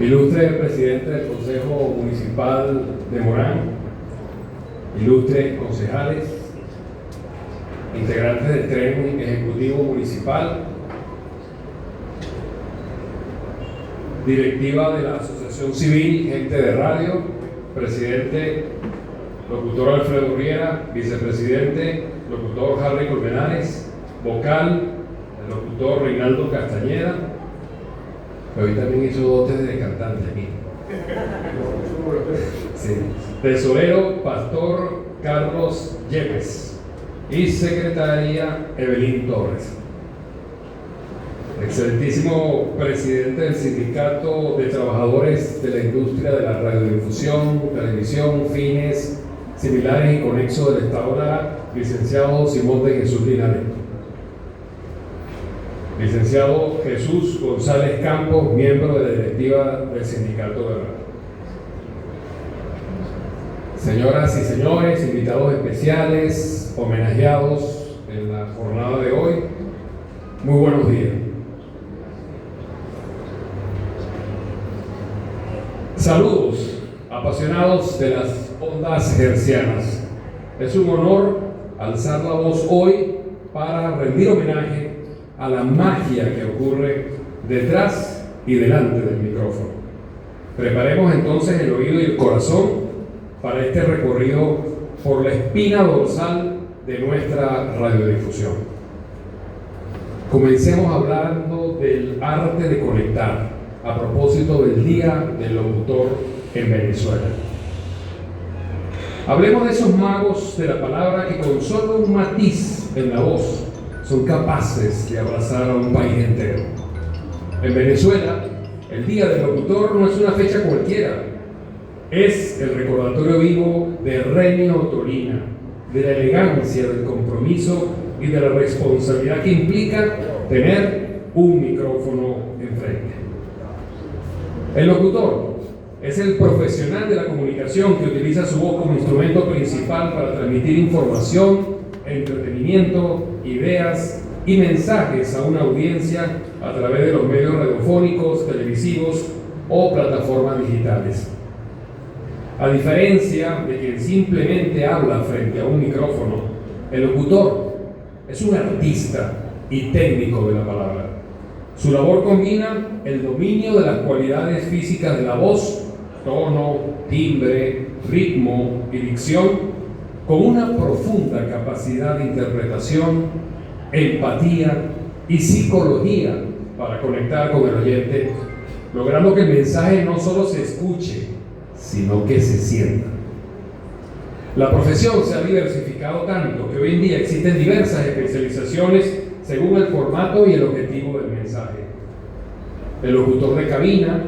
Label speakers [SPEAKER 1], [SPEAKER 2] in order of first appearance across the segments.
[SPEAKER 1] Ilustre presidente del Consejo Municipal de Morán, ilustres concejales, integrantes del Tren Ejecutivo Municipal, directiva de la Asociación Civil Gente de Radio, presidente, locutor Alfredo Riera, vicepresidente, locutor Harry Colmenares, vocal, el locutor Reinaldo Castañeda, que hoy también hizo dotes de cantante aquí. Sí. Tesorero, pastor Carlos Yepes y secretaria Evelyn Torres. Excelentísimo presidente del Sindicato de Trabajadores de la Industria de la Radiodifusión, Televisión, Fines Similares y Conexo del Estado Lara, licenciado Simón de Jesús Linares. Licenciado Jesús González Campos, miembro de la directiva del Sindicato de Radio. Señoras y señores, invitados especiales, homenajeados en la jornada de hoy, muy buenos días. Saludos, apasionados de las ondas hertzianas. Es un honor alzar la voz hoy para rendir homenaje a la magia que ocurre detrás y delante del micrófono. Preparemos entonces el oído y el corazón para este recorrido por la espina dorsal de nuestra radiodifusión. Comencemos hablando del arte de conectar, a propósito del Día del Locutor en Venezuela. Hablemos de esos magos de la palabra que con solo un matiz en la voz son capaces de abrazar a un país entero. En Venezuela, el Día del Locutor no es una fecha cualquiera, es el recordatorio vivo de Renio Torina, de la elegancia del compromiso y de la responsabilidad que implica tener un micrófono enfrente. El locutor es el profesional de la comunicación que utiliza su voz como instrumento principal para transmitir información, entretenimiento, ideas y mensajes a una audiencia a través de los medios radiofónicos, televisivos o plataformas digitales. A diferencia de quien simplemente habla frente a un micrófono, el locutor es un artista y técnico de la palabra. Su labor combina el dominio de las cualidades físicas de la voz, tono, timbre, ritmo y dicción, con una profunda capacidad de interpretación, empatía y psicología para conectar con el oyente, logrando que el mensaje no solo se escuche, sino que se sienta. La profesión se ha diversificado tanto que hoy en día existen diversas especializaciones según el formato y el objetivo del mensaje. El locutor de cabina,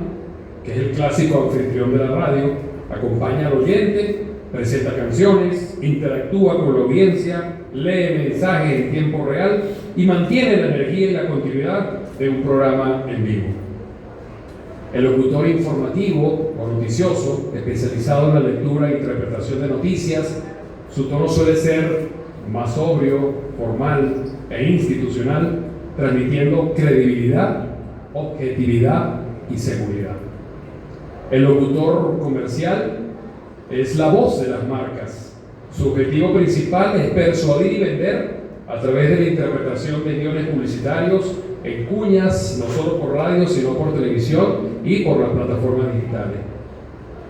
[SPEAKER 1] que es el clásico anfitrión de la radio, acompaña al oyente, presenta canciones, interactúa con la audiencia, lee mensajes en tiempo real y mantiene la energía y la continuidad de un programa en vivo. El locutor informativo o noticioso, especializado en la lectura e interpretación de noticias, su tono suele ser más sobrio, formal e institucional, transmitiendo credibilidad, objetividad y seguridad. El locutor comercial es la voz de las marcas. Su objetivo principal es persuadir y vender a través de la interpretación de guiones publicitarios en cuñas, no solo por radio, sino por televisión y por las plataformas digitales.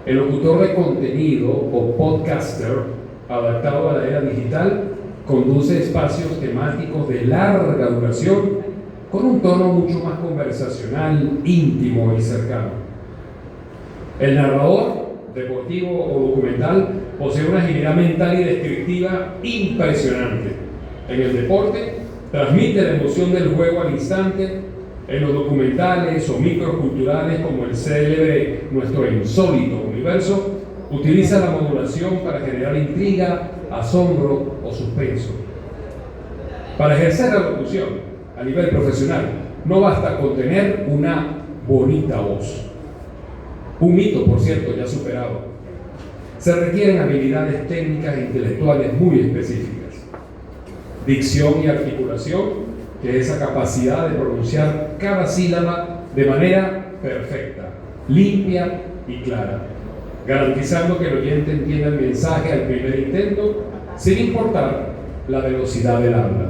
[SPEAKER 1] El locutor de contenido o podcaster, adaptado a la era digital, conduce espacios temáticos de larga duración con un tono mucho más conversacional, íntimo y cercano. El narrador deportivo o documental posee una agilidad mental y descriptiva impresionante. En el deporte transmite la emoción del juego al instante. En los documentales o microculturales como el célebre Nuestro Insólito Universo, utiliza la modulación para generar intriga, asombro o suspenso. Para ejercer la locución a nivel profesional no basta con tener una bonita voz. Un mito, por cierto, ya superado. Se requieren habilidades técnicas e intelectuales muy específicas. Dicción y articulación, que es esa capacidad de pronunciar cada sílaba de manera perfecta, limpia y clara, garantizando que el oyente entienda el mensaje al primer intento, sin importar la velocidad del habla.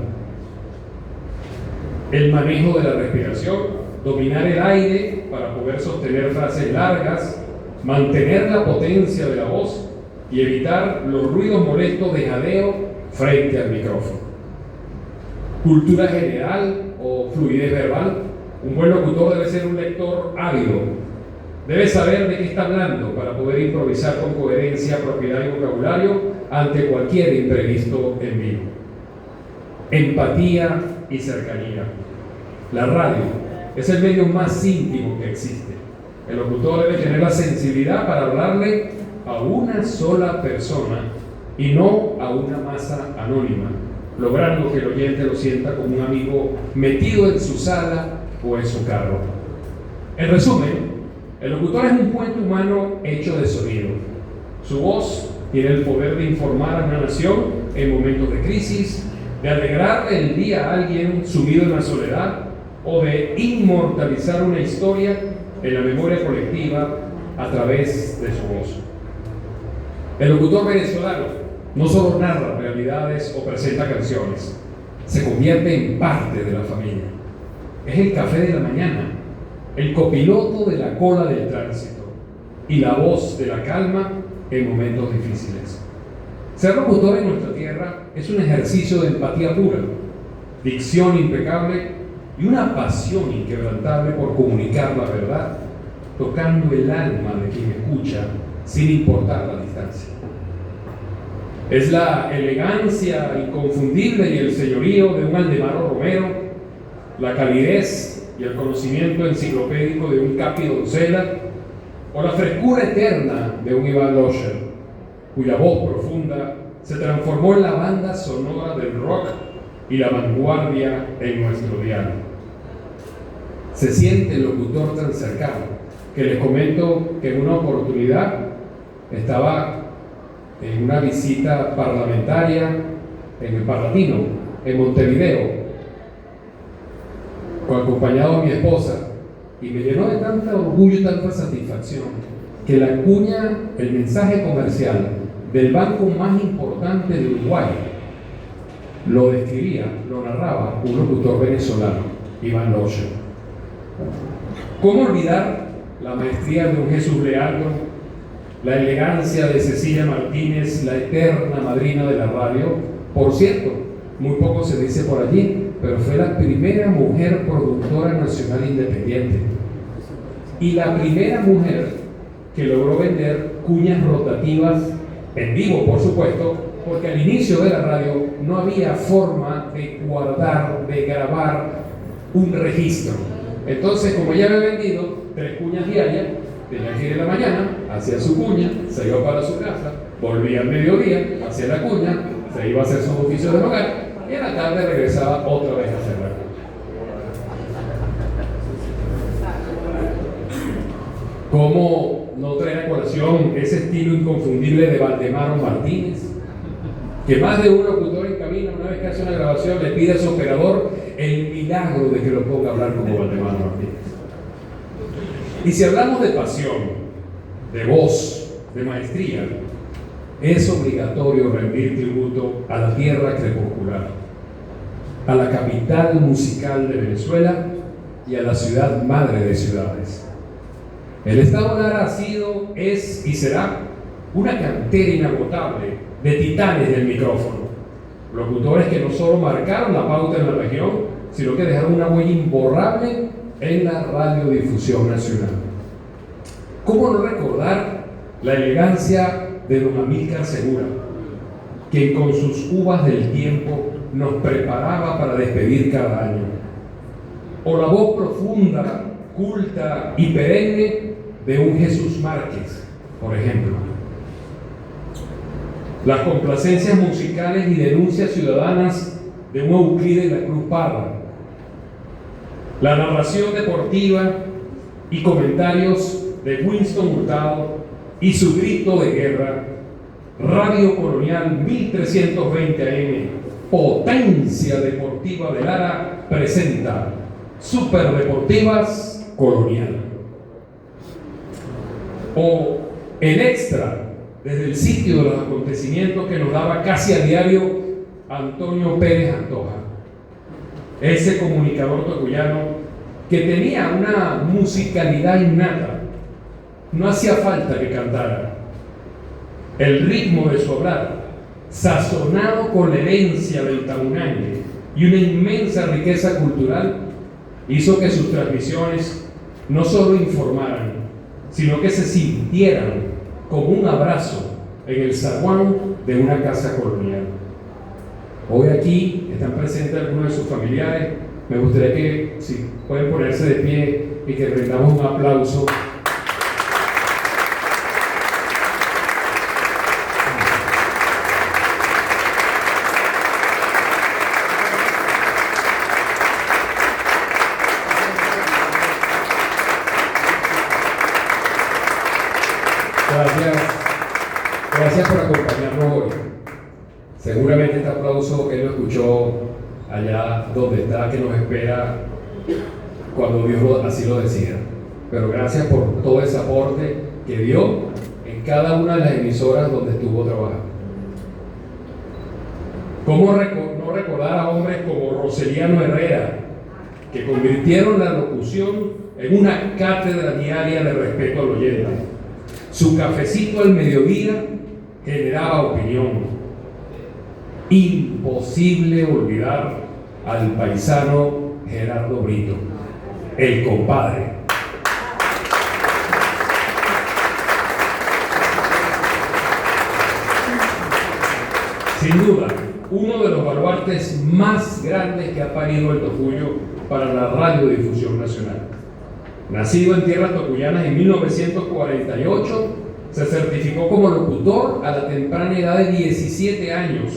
[SPEAKER 1] El manejo de la respiración, dominar el aire para poder sostener frases largas, mantener la potencia de la voz y evitar los ruidos molestos de jadeo frente al micrófono. Cultura general o fluidez verbal. Un buen locutor debe ser un lector ávido. Debe saber de qué está hablando para poder improvisar con coherencia, propiedad y vocabulario ante cualquier imprevisto en vivo. Empatía y cercanía. La radio es el medio más íntimo que existe. El locutor debe tener la sensibilidad para hablarle a una sola persona y no a una masa anónima, logrando que el oyente lo sienta como un amigo metido en su sala o en su carro. En resumen, el locutor es un puente humano hecho de sonido. Su voz tiene el poder de informar a una nación en momentos de crisis, de alegrarle el día a alguien sumido en la soledad o de inmortalizar una historia en la memoria colectiva a través de su voz. El locutor venezolano no solo narra realidades o presenta canciones, se convierte en parte de la familia. Es el café de la mañana, el copiloto de la cola del tránsito y la voz de la calma en momentos difíciles. Ser locutor en nuestra tierra es un ejercicio de empatía pura, dicción impecable y una pasión inquebrantable por comunicar la verdad, tocando el alma de quien escucha sin importar la distancia. Es la elegancia inconfundible y el señorío de un Aldemaro Romero, la calidez y el conocimiento enciclopédico de un Capi Doncella, o la frescura eterna de un Iván Losher, cuya voz profunda se transformó en la banda sonora del rock y la vanguardia en nuestro diario. Se siente el locutor tan cercano que les comento que en una oportunidad estaba en una visita parlamentaria en el Parlatino, en Montevideo, acompañado de mi esposa, y me llenó de tanta orgullo y tanta satisfacción que la cuña, el mensaje comercial del banco más importante de Uruguay, lo describía, lo narraba un locutor venezolano, Iván Losher. ¿Cómo olvidar la maestría de un Jesús Leandro, la elegancia de Cecilia Martínez, la eterna madrina de la radio? Por cierto, muy poco se dice por allí, pero fue la primera mujer productora nacional independiente y la primera mujer que logró vender cuñas rotativas en vivo, por supuesto, porque al inicio de la radio no había forma de guardar, de grabar un registro. Entonces, como ella había vendido 3 cuñas diarias, tenía que ir en la mañana, hacía su cuña, se iba para su casa, volvía al mediodía, hacía la cuña, se iba a hacer sus oficios del hogar y en la tarde regresaba otra vez a hacer la cuña. ¿Cómo no traer a colación ese estilo inconfundible de Valdemaro Martínez? Que más de un locutor en cabina, una vez que hace una grabación, le pide a su operador el milagro de que lo ponga a hablar como Valdemaro Martínez. Y si hablamos de pasión, de voz, de maestría, es obligatorio rendir tributo a la tierra crepuscular, a la capital musical de Venezuela y a la ciudad madre de ciudades. El Estado Lara ha sido, es y será una cantera inagotable de titanes del micrófono, locutores que no solo marcaron la pauta en la región, sino que dejaron una huella imborrable en la radiodifusión nacional. ¿Cómo no recordar la elegancia de don Amílcar Segura, quien con sus uvas del tiempo nos preparaba para despedir cada año? O la voz profunda, culta y perenne de un Jesús Márquez, por ejemplo. Las complacencias musicales y denuncias ciudadanas de un Euclides de la Cruz Parra. La narración deportiva y comentarios de Winston Hurtado y su grito de guerra. Radio Colonial 1320 AM, Potencia Deportiva de Lara, presenta Superdeportivas Colonial. o el extra desde el sitio de los acontecimientos que nos daba casi a diario Antonio Pérez Antoja, ese comunicador tocuyano que tenía una musicalidad innata. No hacía falta que cantara. El ritmo de su hablar, sazonado con la herencia del tamunangue y una inmensa riqueza cultural, hizo que sus transmisiones no solo informaran, sino que se sintieran como un abrazo en el zaguán de una casa colonial. Hoy aquí están presentes algunos de sus familiares. Me gustaría que, si pueden ponerse de pie y que brindamos un aplauso. Gracias por acompañarnos hoy. Seguramente este aplauso él lo escuchó allá donde está, que nos espera cuando Dios así lo decida. Pero gracias por todo ese aporte que dio en cada una de las emisoras donde estuvo trabajando. ¿Cómo no recordar a hombres como Roseliano Herrera, que convirtieron la locución en una cátedra diaria de respeto al oyente? Su cafecito al mediodía generaba opinión. Imposible olvidar al paisano Gerardo Brito, el compadre. Sin duda, uno de los baluartes más grandes que ha parido el Tocuyo para la radiodifusión nacional. Nacido en tierras tocuyanas en 1948, se certificó como locutor a la temprana edad de 17 años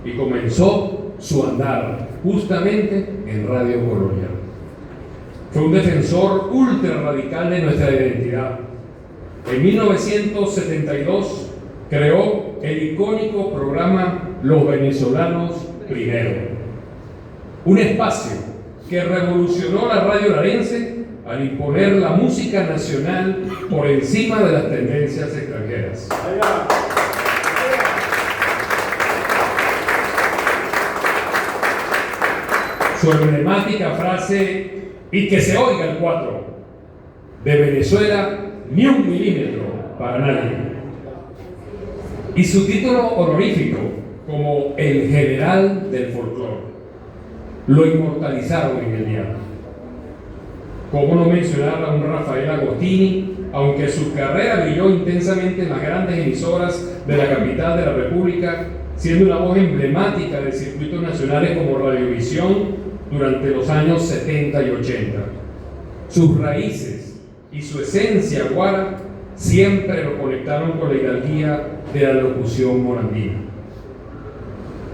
[SPEAKER 1] y comenzó su andar justamente en Radio Colonial. Fue un defensor ultra radical de nuestra identidad. En 1972 creó el icónico programa Los Venezolanos Primero, un espacio que revolucionó la radio larense al imponer la música nacional por encima de las tendencias extranjeras. Su emblemática frase, y que se oiga el 4, de Venezuela ni un milímetro para nadie. Y su título honorífico como el general del folclore. Lo inmortalizaron en el diario. ¿Cómo no mencionar a un Rafael Agostini, aunque su carrera brilló intensamente en las grandes emisoras de la capital de la República, siendo una voz emblemática de circuitos nacionales como Radiovisión durante los años 70 y 80? Sus raíces y su esencia guara siempre lo conectaron con la hidalguía de la locución morandina.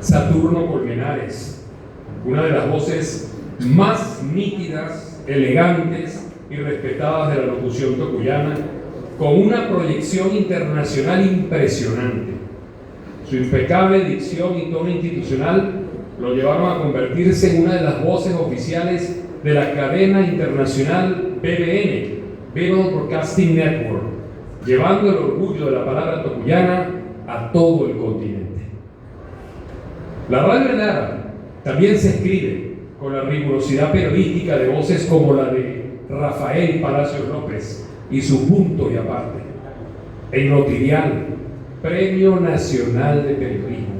[SPEAKER 1] Saturno Colmenares, una de las voces más nítidas, elegantes y respetadas de la locución tocuyana, con una proyección internacional impresionante. Su impecable dicción y tono institucional lo llevaron a convertirse en una de las voces oficiales de la cadena internacional BBN, Beagle Broadcasting Network, llevando el orgullo de la palabra tocuyana a todo el continente. La radio en Lara también se escribe con la rigurosidad periodística de voces como la de Rafael Palacios López y su punto y aparte. En Noticial, Premio Nacional de Periodismo.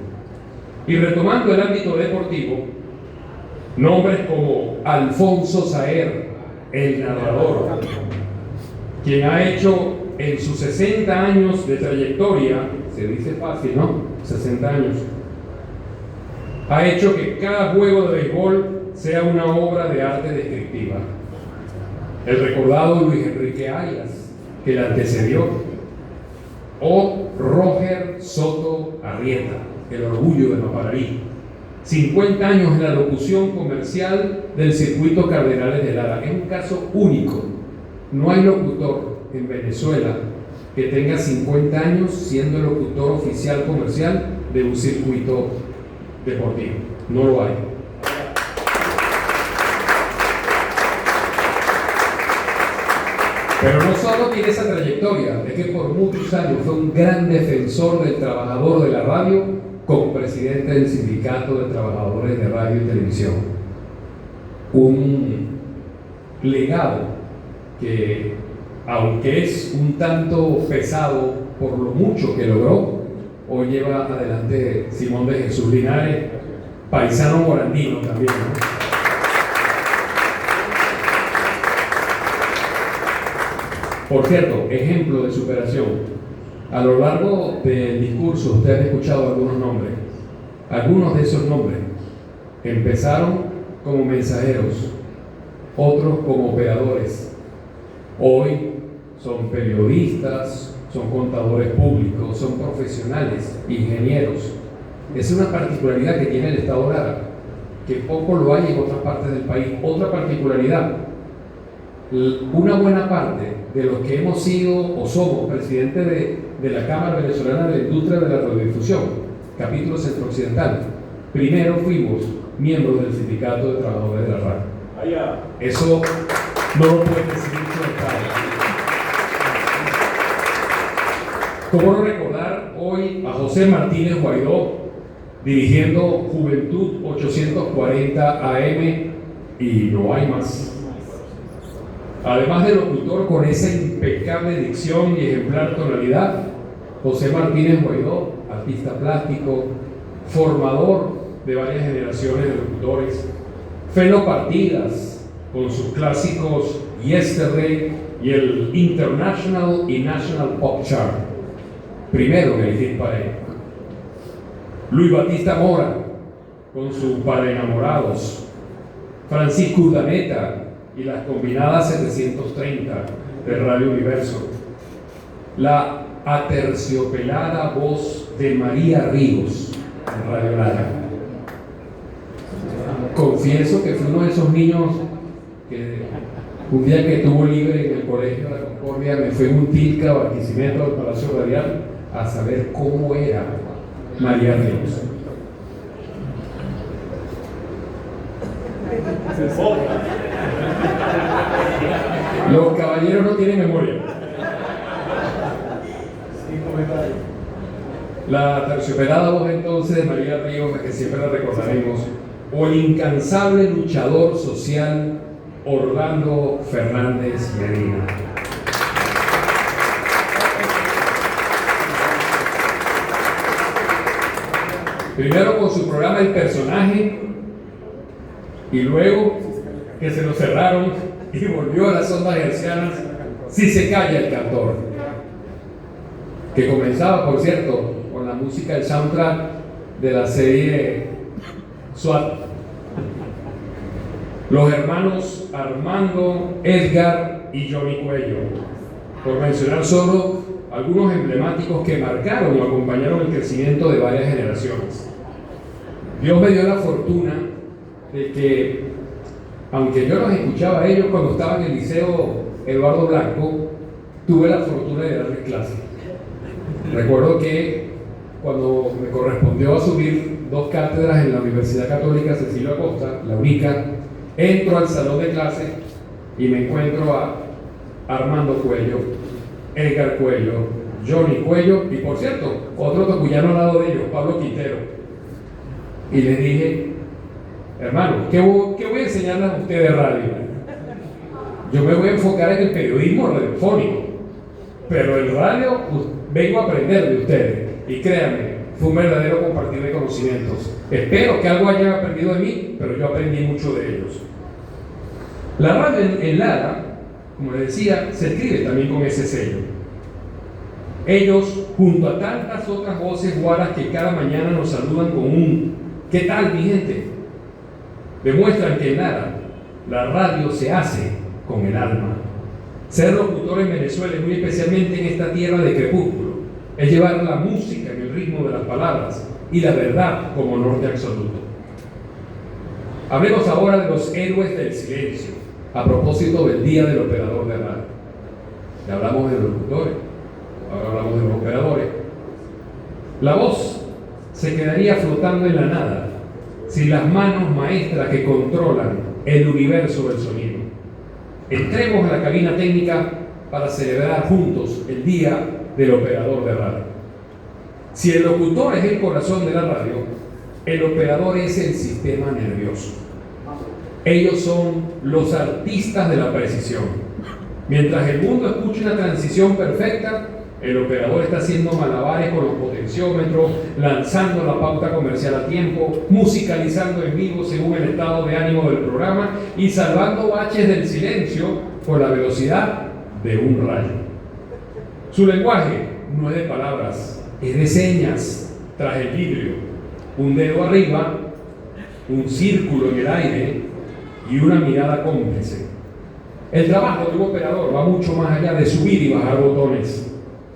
[SPEAKER 1] Y retomando el ámbito deportivo, nombres como Alfonso Saer, el narrador, quien ha hecho en sus 60 años de trayectoria, se dice fácil, ¿no? 60 años, ha hecho que cada juego de béisbol sea una obra de arte descriptiva. El recordado Luis Enrique Arias, que le antecedió, o Roger Soto Arrieta, el orgullo de Mapararí. 50 años en la locución comercial del circuito Cardenales de Lara. Es un caso único. No hay locutor en Venezuela que tenga 50 años siendo el locutor oficial comercial de un circuito deportivo. No lo hay. Pero no solo tiene esa trayectoria, es que por muchos años fue un gran defensor del trabajador de la radio como presidente del Sindicato de Trabajadores de Radio y Televisión. Un legado que, aunque es un tanto pesado por lo mucho que logró, hoy lleva adelante Simón de Jesús Linares, paisano morandino también, ¿no? Por cierto, ejemplo de superación. A lo largo del discurso ustedes han escuchado algunos nombres. Algunos de esos nombres empezaron como mensajeros, otros como operadores. Hoy son periodistas, son contadores públicos, son profesionales, ingenieros. Es una particularidad que tiene el Estado Lara, que poco lo hay en otras partes del país. Otra particularidad: una buena parte de los que hemos sido o somos presidentes de la Cámara Venezolana de la Industria de la Radiodifusión, capítulo centro-occidental, primero fuimos miembros del Sindicato de Trabajadores de la Radio. Eso no lo puede decir mucho Estado. ¿Cómo no recordar hoy a José Martínez Guaidó dirigiendo Juventud 840 AM y no hay más? Además de locutor con esa impecable dicción y ejemplar tonalidad, José Martínez Guaidó, artista plástico, formador de varias generaciones de locutores, Felo Partidas con sus clásicos Yesterday y el International y National Pop Chart, primero en el hit parade. Luis Batista Mora con su Para Enamorados, Francisco Urdaneta y las combinadas 730 de Radio Universo, la aterciopelada voz de María Ríos en Radio Lara. Confieso que fui uno de esos niños que un día que estuvo libre en el Colegio de la Concordia me fui en un tilca a Barquisimeto del Palacio Radial a saber cómo era María Ríos. Los caballeros no tienen memoria. La terciopelada voz entonces de María Ríos, a que siempre la recordaremos, o el incansable luchador social Orlando Fernández Medina. Primero con su programa El Personaje, y luego que se lo cerraron y volvió a las ondas hercianas Si se calla el cantor, que comenzaba, por cierto, con la música, el soundtrack de la serie SWAT. Los hermanos Armando, Edgar y Johnny Cuello, por mencionar solo algunos emblemáticos que marcaron o acompañaron el crecimiento de varias generaciones. Dios me dio la fortuna de que, aunque yo los escuchaba a ellos cuando estaba en el Liceo Eduardo Blanco, tuve la fortuna de darles clase. Recuerdo que cuando me correspondió asumir 2 cátedras en la Universidad Católica Cecilio Acosta, la única, entro al salón de clase y me encuentro a Armando Cuello, Edgar Cuello, Johnny Cuello y, por cierto, otro tocuyano al lado de ellos, Pablo Quintero. Y les dije: hermano, ¿qué voy a enseñarles a ustedes de radio? Yo me voy a enfocar en el periodismo radiofónico, pero el radio vengo a aprender de ustedes. Y créanme, fue un verdadero compartir de conocimientos. Espero que algo hayan aprendido de mí, pero yo aprendí mucho de ellos. La radio en Lara, como les decía, se escribe también con ese sello. Ellos, junto a tantas otras voces guaras que cada mañana nos saludan con un ¿qué tal, mi gente?, demuestran que en Lara la radio se hace con el alma. Ser locutor en Venezuela, muy especialmente en esta tierra de crepúsculo, es llevar la música en el ritmo de las palabras y la verdad como norte absoluto. Hablemos ahora de los héroes del silencio, a propósito del Día del Operador de Radio. Ya hablamos de los locutores, ahora hablamos de los operadores. La voz se quedaría flotando en la nada sin las manos maestras que controlan el universo del sonido. Entremos a la cabina técnica para celebrar juntos el Día del Operador de Radio. Si el locutor es el corazón de la radio, el operador es el sistema nervioso. Ellos son los artistas de la precisión. Mientras el mundo escucha una transición perfecta, el operador está haciendo malabares con los potenciómetros, lanzando la pauta comercial a tiempo, musicalizando en vivo según el estado de ánimo del programa y salvando baches del silencio con la velocidad de un rayo. Su lenguaje no es de palabras, es de señas tras el vidrio. Un dedo arriba, un círculo en el aire y una mirada cómplice. El trabajo de un operador va mucho más allá de subir y bajar botones.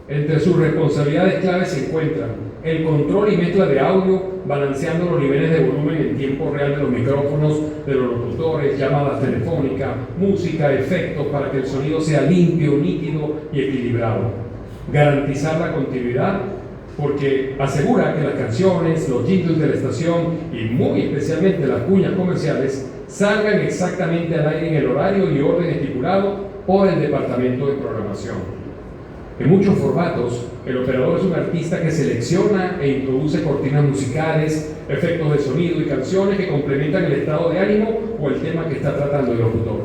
[SPEAKER 1] Entre sus responsabilidades claves se encuentran el control y mezcla de audio, balanceando los niveles de volumen en tiempo real de los micrófonos, de los locutores, llamadas telefónicas, música, efectos para que el sonido sea limpio, nítido y equilibrado. Garantizar la continuidad porque asegura que las canciones, los jingles de la estación y muy especialmente las cuñas comerciales salgan exactamente al aire en el horario y orden estipulado por el departamento de programación. En muchos formatos, el operador es un artista que selecciona e introduce cortinas musicales, efectos de sonido y canciones que complementan el estado de ánimo o el tema que está tratando el locutor.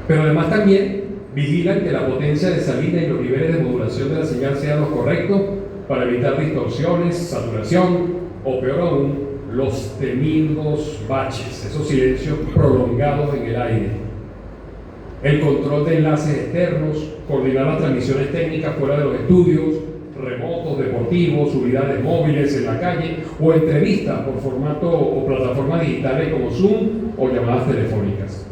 [SPEAKER 1] Pero además también vigilan que la potencia de salida y los niveles de modulación de la señal sean los correctos para evitar distorsiones, saturación o peor aún, los temidos baches, esos silencios prolongados en el aire. El control de enlaces externos, coordinar las transmisiones técnicas fuera de los estudios, remotos, deportivos, unidades móviles en la calle o entrevistas por formato o plataformas digitales como Zoom o llamadas telefónicas.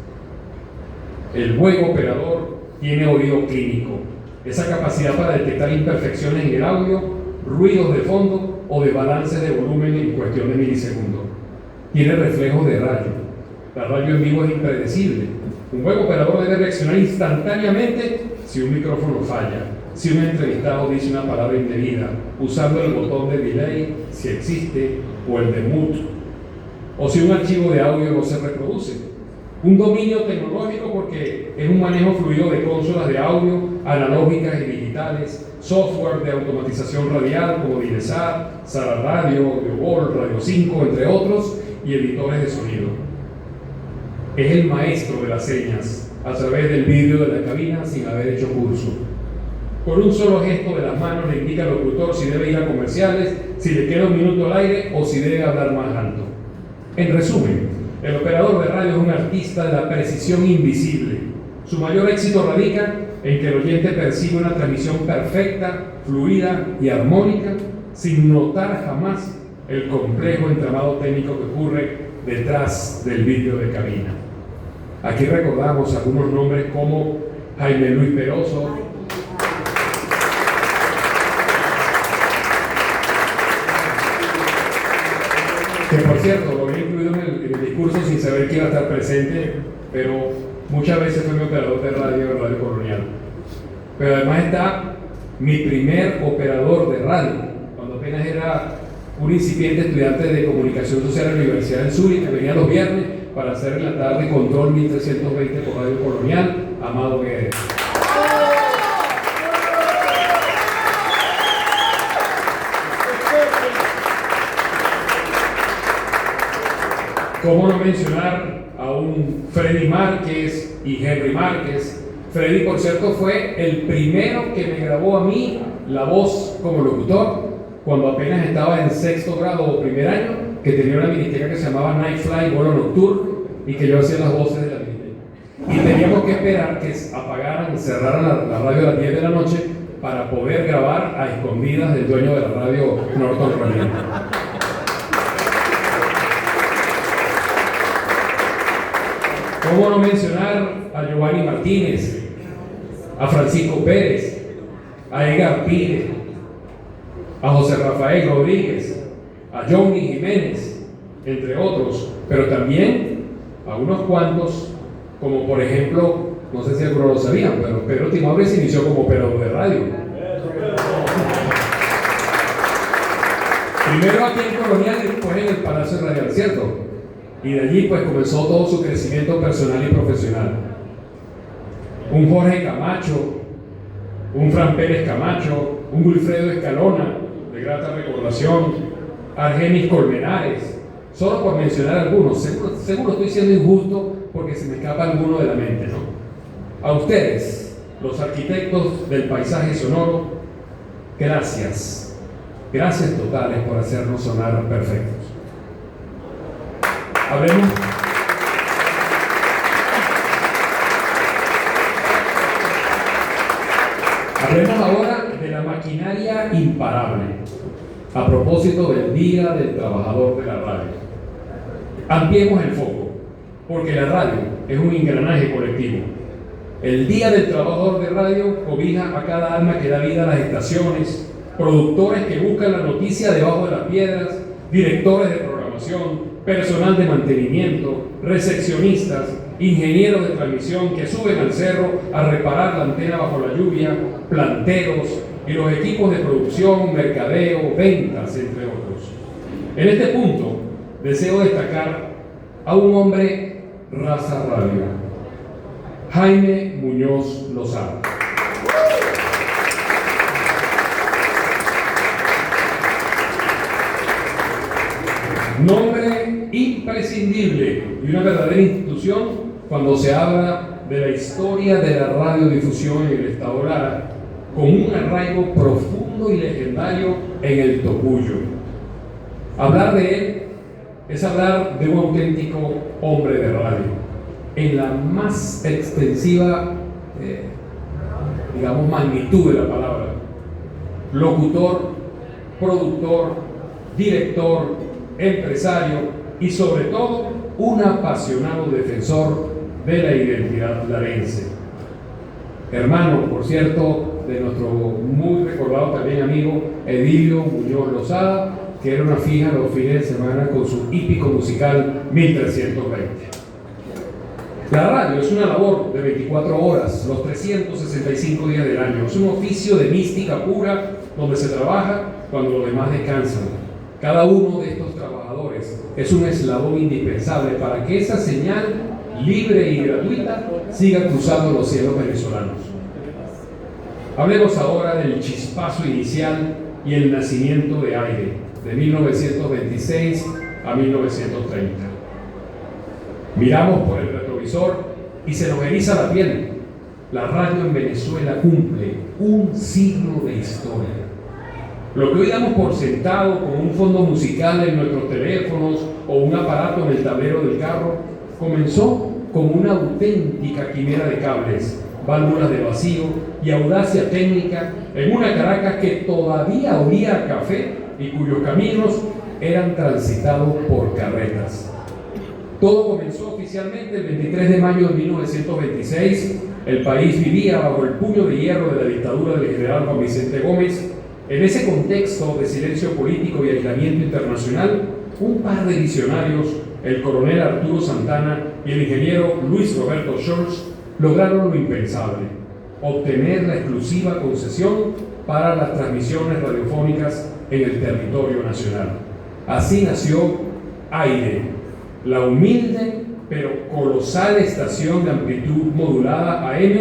[SPEAKER 1] El buen operador tiene oído clínico, esa capacidad para detectar imperfecciones en el audio, ruidos de fondo o desbalances de volumen en cuestión de milisegundos. Tiene reflejos de radio. La radio en vivo es impredecible. Un buen operador debe reaccionar instantáneamente si un micrófono falla, si un entrevistado dice una palabra indebida, usando el botón de delay, si existe, o el de mute, o si un archivo de audio no se reproduce. Un dominio tecnológico porque es un manejo fluido de consolas de audio, analógicas y digitales, software de automatización radial como Dinesat, Sara Radio, AudioWall, Radio 5, entre otros, y editores de sonido. Es el maestro de las señas a través del vidrio de la cabina sin haber hecho curso. Con un solo gesto de las manos le indica al locutor si debe ir a comerciales, si le queda un minuto al aire o si debe hablar más alto. En resumen, el operador de radio es un artista de la precisión invisible. Su mayor éxito radica en que el oyente percibe una transmisión perfecta, fluida y armónica sin notar jamás el complejo entramado técnico que ocurre detrás del vidrio de cabina. Aquí recordamos algunos nombres como Jaime Luis Peroso, que por cierto lo había incluido en el discurso sin saber que iba a estar presente, pero muchas veces fue mi operador de radio en Radio Colonial. Pero además está mi primer operador de radio, cuando apenas era un incipiente estudiante de comunicación social en la Universidad del Sur y que venía los viernes para hacer en la tarde Control 1320 por Radio Colonial, Amado Guerrero. ¿Cómo no mencionar a un Freddy Márquez y Henry Márquez? Freddy, por cierto, fue el primero que me grabó a mí la voz como locutor cuando apenas estaba en sexto grado o primer año, que tenía una miniteca que se llamaba Night Fly, vuelo nocturno, y que yo hacía las voces de la miniteca. Y teníamos que esperar que apagaran, cerraran la radio a las 10 de la noche para poder grabar a escondidas del dueño de la radio, Norton Ramírez. ¿Cómo no mencionar a Giovanni Martínez, a Francisco Pérez, a Edgar Pires, a José Rafael Rodríguez, a Johnny Jiménez, entre otros, pero también a unos cuantos, como por ejemplo, no sé si algunos lo sabían, pero Pedro Timaures se inició como operador de radio. Primero aquí en Colonial y después en el Palacio Radial, ¿cierto? Y de allí pues comenzó todo su crecimiento personal y profesional. un Jorge Camacho, un Fran Pérez Camacho, un Wilfredo Escalona, de grata recordación, Argenis Colmenares, solo por mencionar algunos. Seguro estoy siendo injusto porque se me escapa alguno de la mente, ¿no? A ustedes, los arquitectos del paisaje sonoro, gracias. Gracias totales por hacernos sonar perfectos. Hablemos ahora de la maquinaria imparable, a propósito del Día del Trabajador de la Radio. Ampliemos el foco, porque la radio es un engranaje colectivo. El Día del Trabajador de Radio cobija a cada alma que da vida a las estaciones, productores que buscan la noticia debajo de las piedras, directores de programación, personal de mantenimiento, recepcionistas, ingenieros de transmisión que suben al cerro a reparar la antena bajo la lluvia, planteros y los equipos de producción, mercadeo, ventas, entre otros. En este punto, deseo destacar a un hombre raza radio, Jaime Muñoz Lozada. Nombre imprescindible y una verdadera institución cuando se habla de la historia de la radiodifusión en el estado Lara, con un arraigo profundo y legendario en el Tocuyo. Hablar de él es hablar de un auténtico hombre de radio, en la más extensiva, magnitud de la palabra. Locutor, productor, director, empresario y sobre todo un apasionado defensor de la identidad larense. Hermano, por cierto, de nuestro muy recordado también amigo Edilio Muñoz Lozada, que era una fija los fines de semana con su hípico musical 1320. La radio es una labor de 24 horas, los 365 días del año. Es un oficio de mística pura donde se trabaja cuando los demás descansan. Cada uno de estos trabajadores es un eslabón indispensable para que esa señal libre y gratuita siga cruzando los cielos venezolanos. Hablemos ahora del chispazo inicial y el nacimiento de Aire, de 1926 a 1930. Miramos por el retrovisor y se nos eriza la piel. La radio en Venezuela cumple un siglo de historia. Lo que hoy damos por sentado con un fondo musical en nuestros teléfonos o un aparato en el tablero del carro comenzó como una auténtica quimera de cables, válvulas de vacío y audacia técnica en una Caracas que todavía olía a café y cuyos caminos eran transitados por carretas. Todo comenzó oficialmente el 23 de mayo de 1926. El país vivía bajo el puño de hierro de la dictadura del general Juan Vicente Gómez. En ese contexto de silencio político y aislamiento internacional, un par de visionarios, el coronel Arturo Santana y el ingeniero Luis Roberto Scholz, lograron lo impensable: obtener la exclusiva concesión para las transmisiones radiofónicas en el territorio nacional. Así nació Aire, la humilde pero colosal estación de amplitud modulada AM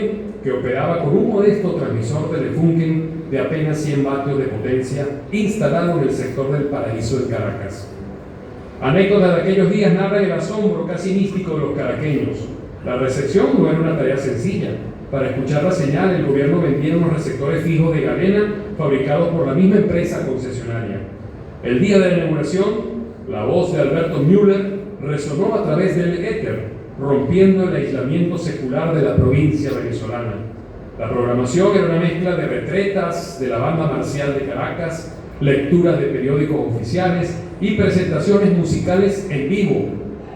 [SPEAKER 1] que operaba con un modesto transmisor Telefunken de apenas 100 vatios de potencia instalado en el sector del Paraíso de Caracas. Anécdotas de aquellos días narran el asombro casi místico de los caraqueños. La recepción no era una tarea sencilla. Para escuchar la señal, el gobierno vendía unos receptores fijos de galena fabricados por la misma empresa concesionaria. El día de la inauguración, la voz de Alberto Müller resonó a través del éter, rompiendo el aislamiento secular de la provincia venezolana. La programación era una mezcla de retretas de la banda marcial de Caracas, lecturas de periódicos oficiales y presentaciones musicales en vivo.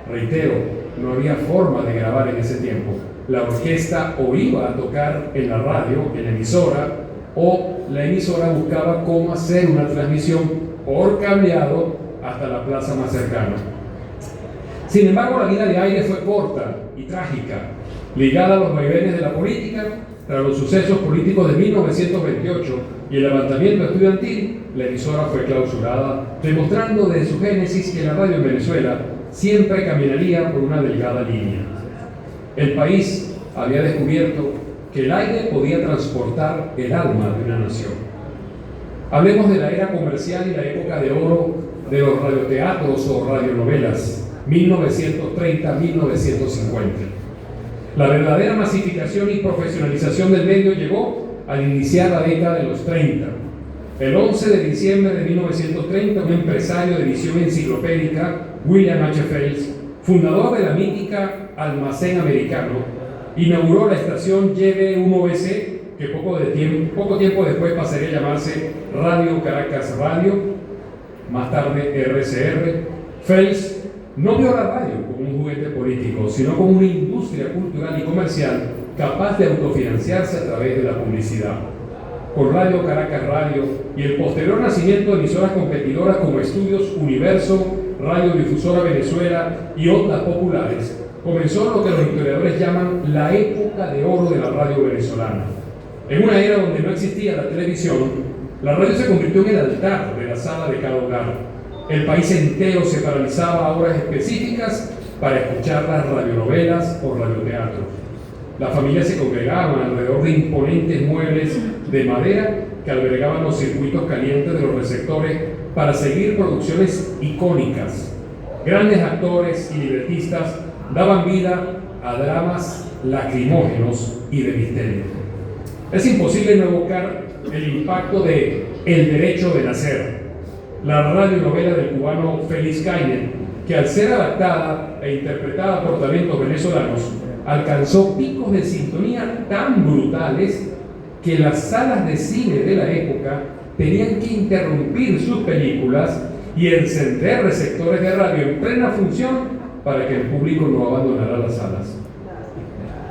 [SPEAKER 1] Reitero, no había forma de grabar en ese tiempo. La orquesta o iba a tocar en la radio, en la emisora, o la emisora buscaba cómo hacer una transmisión por cableado hasta la plaza más cercana. Sin embargo, la vida de Aire fue corta y trágica, ligada a los vaivenes de la política. Tras los sucesos políticos de 1928 y el levantamiento estudiantil, la emisora fue clausurada, demostrando desde su génesis que la radio en Venezuela siempre caminaría por una delgada línea. El país había descubierto que el aire podía transportar el alma de una nación. Hablemos de la era comercial y la época de oro de los radioteatros o radionovelas, 1930-1950. La verdadera masificación y profesionalización del medio llegó al iniciar la década de los 30. El 11 de diciembre de 1930, un empresario de visión enciclopédica, William H. Fels, fundador de la mítica Almacén Americano, inauguró la estación YB1BC, que poco tiempo después pasaría a llamarse Radio Caracas Radio, más tarde RCR. Fels no vio la radio como un juguete político, sino como una industria cultural y comercial capaz de autofinanciarse a través de la publicidad. Con Radio Caracas Radio y el posterior nacimiento de emisoras competidoras como Estudios Universo, Radio Difusora Venezuela y Ondas Populares, comenzó lo que los historiadores llaman la época de oro de la radio venezolana. En una era donde no existía la televisión, la radio se convirtió en el altar de la sala de cada hogar. El país entero se paralizaba a horas específicas para escuchar las radionovelas o radioteatros. Las familias se congregaban alrededor de imponentes muebles de madera que albergaban los circuitos calientes de los receptores para seguir producciones icónicas. Grandes actores y libretistas daban vida a dramas lacrimógenos y de misterio. Es imposible no evocar el impacto de El Derecho de Nacer, la radionovela del cubano Félix Caine, que al ser adaptada e interpretada por talentos venezolanos, alcanzó picos de sintonía tan brutales que las salas de cine de la época tenían que interrumpir sus películas y encender receptores de radio en plena función para que el público no abandonara las salas.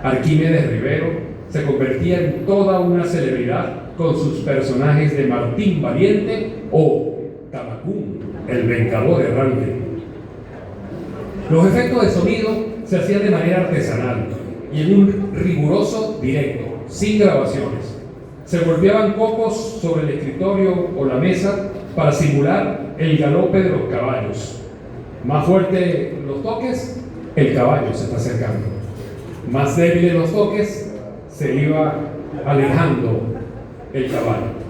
[SPEAKER 1] Arquímedes Rivero se convertía en toda una celebridad con sus personajes de Martín Valiente o Tabacún, el vengador errante. Los efectos de sonido se hacían de manera artesanal y en un riguroso directo, sin grabaciones. Se golpeaban copos sobre el escritorio o la mesa para simular el galope de los caballos. Más fuerte los toques, el caballo se está acercando. Más débiles los toques, se iba alejando el caballo.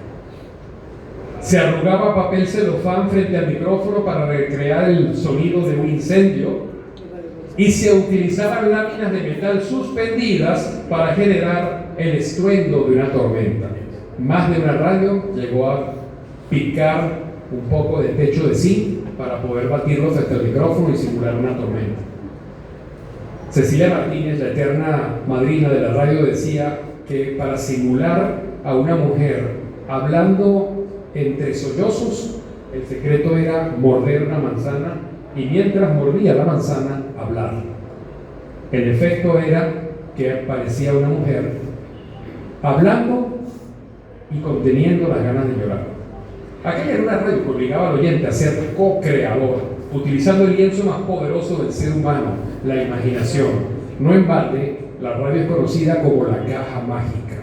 [SPEAKER 1] Se arrugaba papel celofán frente al micrófono para recrear el sonido de un incendio y se utilizaban láminas de metal suspendidas para generar el estruendo de una tormenta. Más de una radio llegó a picar un poco de techo de zinc para poder batirlo frente al micrófono y simular una tormenta. Cecilia Martínez, la eterna madrina de la radio, decía que para simular a una mujer hablando entre sollozos, el secreto era morder una manzana y mientras mordía la manzana, hablar. El efecto era que parecía una mujer hablando y conteniendo las ganas de llorar. Aquella era una radio que obligaba al oyente a ser co-creador, utilizando el lienzo más poderoso del ser humano, la imaginación. No en balde, la radio es conocida como la caja mágica.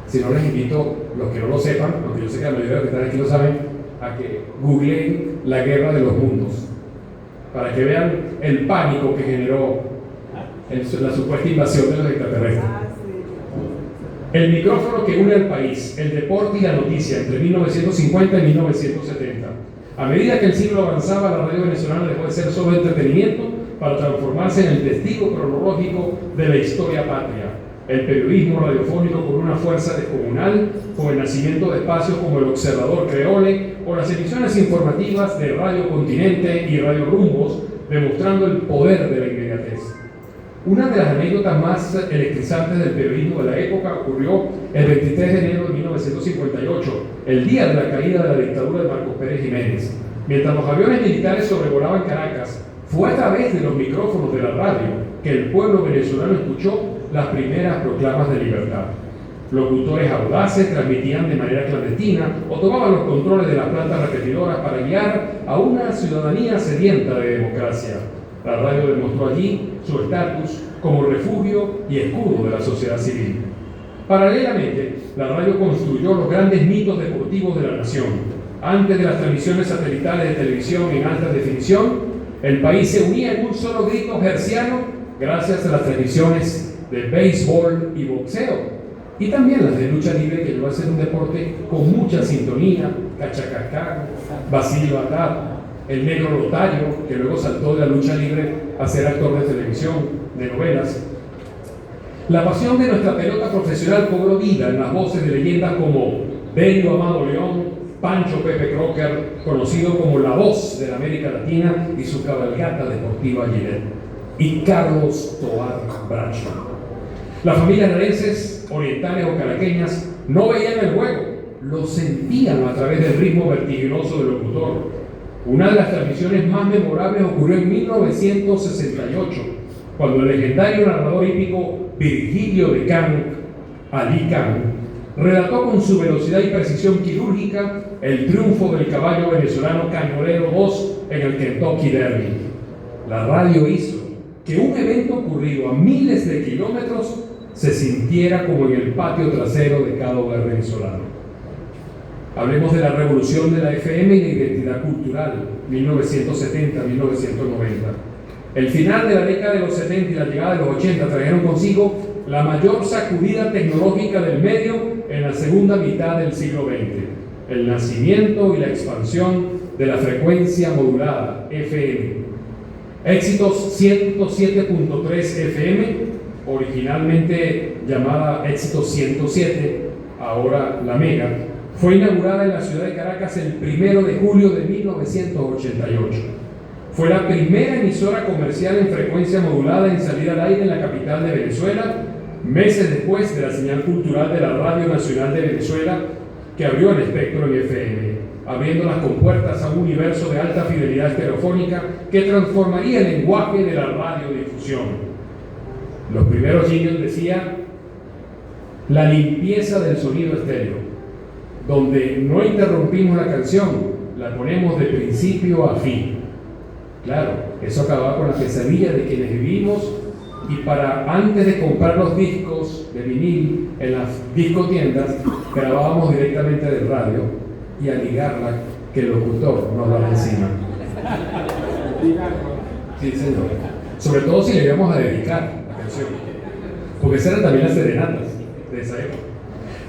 [SPEAKER 1] Si no, les invito, los que no lo sepan, aunque yo sé que la mayoría de los que están aquí lo saben, a que googleen la guerra de los mundos, para que vean el pánico que generó la supuesta invasión de los extraterrestres. El micrófono que une al país, el deporte y la noticia entre 1950 y 1970. A medida que el siglo avanzaba, la radio venezolana dejó de ser solo entretenimiento para transformarse en el testigo cronológico de la historia patria. El periodismo radiofónico con una fuerza descomunal, con el nacimiento de espacios como el Observador Creole o las emisiones informativas de Radio Continente y Radio Rumbos, demostrando el poder de la inmediatez. Una de las anécdotas más electrizantes del periodismo de la época ocurrió el 23 de enero de 1958, el día de la caída de la dictadura de Marcos Pérez Jiménez. Mientras los aviones militares sobrevolaban Caracas, fue a través de los micrófonos de la radio que el pueblo venezolano escuchó las primeras proclamas de libertad. Locutores audaces transmitían de manera clandestina o tomaban los controles de las plantas repetidoras para guiar a una ciudadanía sedienta de democracia. La radio demostró allí su estatus como refugio y escudo de la sociedad civil. Paralelamente, la radio construyó los grandes mitos deportivos de la nación. Antes de las transmisiones satelitales de televisión en alta definición, el país se unía en un solo grito herciano gracias a las transmisiones de béisbol y boxeo. y también las de lucha libre, que llegó a ser un deporte con mucha sintonía, Cachacacá, Basilio Haddad, el negro Lotario, que luego saltó de la lucha libre a ser actor de televisión, de novelas. La pasión de nuestra pelota profesional cobró vida en las voces de leyendas como Benio Amado León, Pancho Pepe Crocker, conocido como la voz de la América Latina y su cabalgata deportiva Gillette, y Carlos Tovar Bracho. Las familias larenses, orientales o caraqueñas no veían el juego, lo sentían a través del ritmo vertiginoso del locutor. Una de las transmisiones más memorables ocurrió en 1968, cuando el legendario narrador hípico Virgilio de Can, Ali Can, relató con su velocidad y precisión quirúrgica el triunfo del caballo venezolano Cañonero 2 en el Kentucky Derby. La radio hizo que un evento ocurrido a miles de kilómetros se sintiera como en el patio trasero de cada hogar venezolano. Hablemos de la revolución de la FM y la identidad cultural, 1970-1990. El final de la década de los 70 y la llegada de los 80 trajeron consigo la mayor sacudida tecnológica del medio en la segunda mitad del siglo XX, el nacimiento y la expansión de la frecuencia modulada, FM. Éxitos 107.3 FM, originalmente llamada Éxitos 107, ahora la Mega, fue inaugurada en la ciudad de Caracas el 1 de julio de 1988. Fue la primera emisora comercial en frecuencia modulada en salir al aire en la capital de Venezuela, meses después de la señal cultural de la Radio Nacional de Venezuela, que abrió el espectro en FM, abriendo las compuertas a un universo de alta fidelidad estereofónica que transformaría el lenguaje de la radiodifusión. Los primeros jingles decían: la limpieza del sonido estéreo, donde no interrumpimos la canción, la ponemos de principio a fin. Claro, eso acababa con la pesadilla de quienes vivimos, y para antes de comprar los discos de vinil en las discotiendas, grabábamos directamente del radio y a ligarla que el locutor nos daba encima. Sí, señor. Sobre todo si le íbamos a dedicar la canción, porque esas eran también las serenatas de esa época.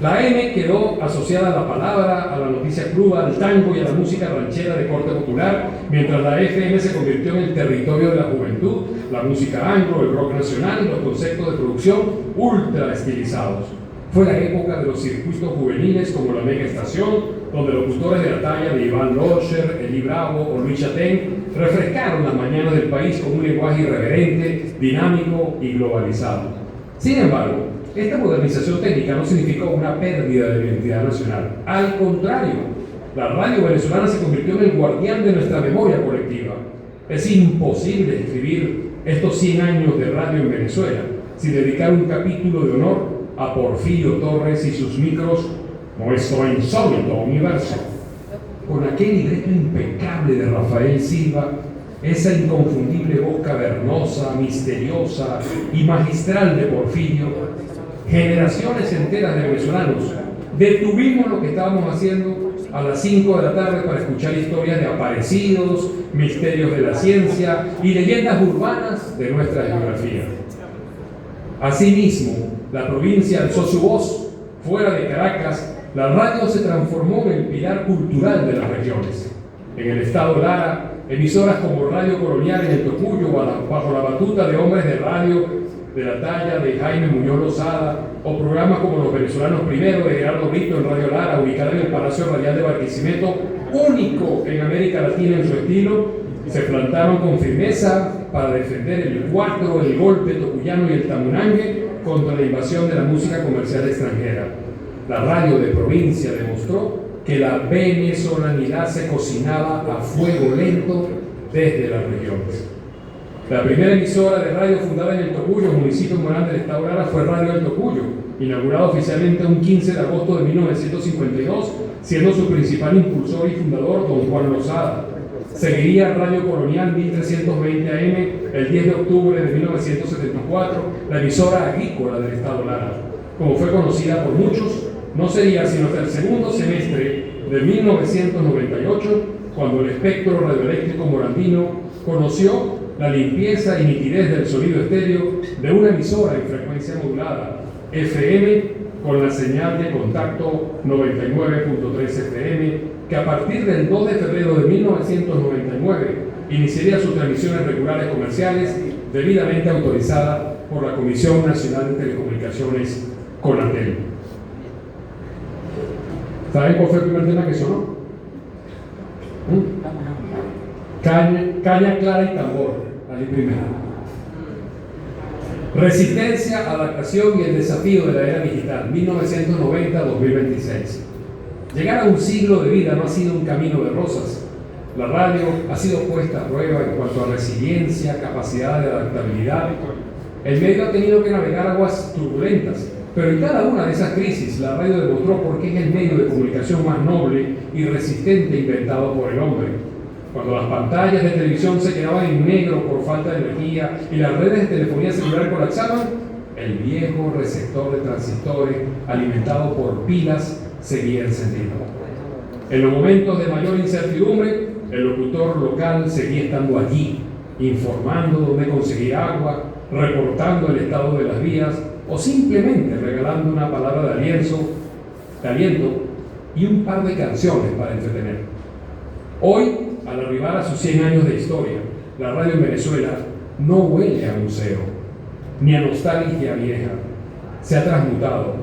[SPEAKER 1] La AM quedó asociada a la palabra, a la noticia cruda, al tango y a la música ranchera de corte popular, mientras la FM se convirtió en el territorio de la juventud, la música anglo, el rock nacional y los conceptos de producción ultra estilizados. Fue la época de los circuitos juveniles como la Mega Estación, donde locutores de la talla de Iván Loscher, Eli Bravo o Luis Chatén refrescaron las mañanas del país con un lenguaje irreverente, dinámico y globalizado. Sin embargo, esta modernización técnica no significó una pérdida de identidad nacional. Al contrario, la radio venezolana se convirtió en el guardián de nuestra memoria colectiva. Es imposible escribir estos 100 años de radio en Venezuela sin dedicar un capítulo de honor a Porfirio Torres y sus micros, nuestro insólito universo. Con aquel libreto impecable de Rafael Silva, esa inconfundible voz cavernosa, misteriosa y magistral de Porfirio, generaciones enteras de venezolanos detuvimos lo que estábamos haciendo a las 5 de la tarde para escuchar historias de aparecidos, misterios de la ciencia y leyendas urbanas de nuestra geografía. Asimismo, la provincia alzó su voz. Fuera de Caracas, la radio se transformó en el pilar cultural de las regiones. En el estado Lara, emisoras como Radio Colonial en el Tocuyo, bajo la batuta de hombres de radio de la talla de Jaime Muñoz Lozada, o programas como Los Venezolanos Primero de Gerardo Brito en Radio Lara, ubicada en el Palacio Radial de Barquisimeto, único en América Latina en su estilo, se plantaron con firmeza para defender el cuatro, el golpe tocuyano y el tamunangue contra la invasión de la música comercial extranjera. La radio de provincia demostró que la venezolanidad se cocinaba a fuego lento desde las regiones. La primera emisora de radio fundada en el Tocuyo, municipio Morán del estado Lara, fue Radio El Tocuyo, inaugurada oficialmente un 15 de agosto de 1952, siendo su principal impulsor y fundador don Juan Lozada. Seguiría Radio Colonial 1320 AM el 10 de octubre de 1974, la emisora agrícola del estado Lara. Como fue conocida por muchos, no sería sino hasta el segundo semestre de 1998 cuando el espectro radioeléctrico morandino conoció la limpieza y nitidez del sonido estéreo de una emisora en frecuencia modulada, FM, con la señal de contacto 99.3 FM, que a partir del 2 de febrero de 1999 iniciaría sus transmisiones regulares comerciales debidamente autorizadas por la Comisión Nacional de Telecomunicaciones, CONATEL. ¿Saben cuál fue el primer tema que sonó? Caña clara y tambor, ahí primero. Resistencia, adaptación y el desafío de la era digital, 1990-2026. Llegar a un siglo de vida no ha sido un camino de rosas. La radio ha sido puesta a prueba en cuanto a resiliencia, capacidad de adaptabilidad. El medio ha tenido que navegar aguas turbulentas, pero en cada una de esas crisis la radio demostró por qué es el medio de comunicación más noble y resistente inventado por el hombre. Cuando las pantallas de televisión se quedaban en negro por falta de energía y las redes de telefonía celular colapsaban, el viejo receptor de transistores alimentado por pilas seguía encendido. En los momentos de mayor incertidumbre, el locutor local seguía estando allí, informando dónde conseguir agua, reportando el estado de las vías o simplemente regalando una palabra de aliento y un par de canciones para entretener. Hoy, al arribar a sus 100 años de historia, la radio en Venezuela no huele a museo, ni a nostalgia vieja. Se ha transmutado.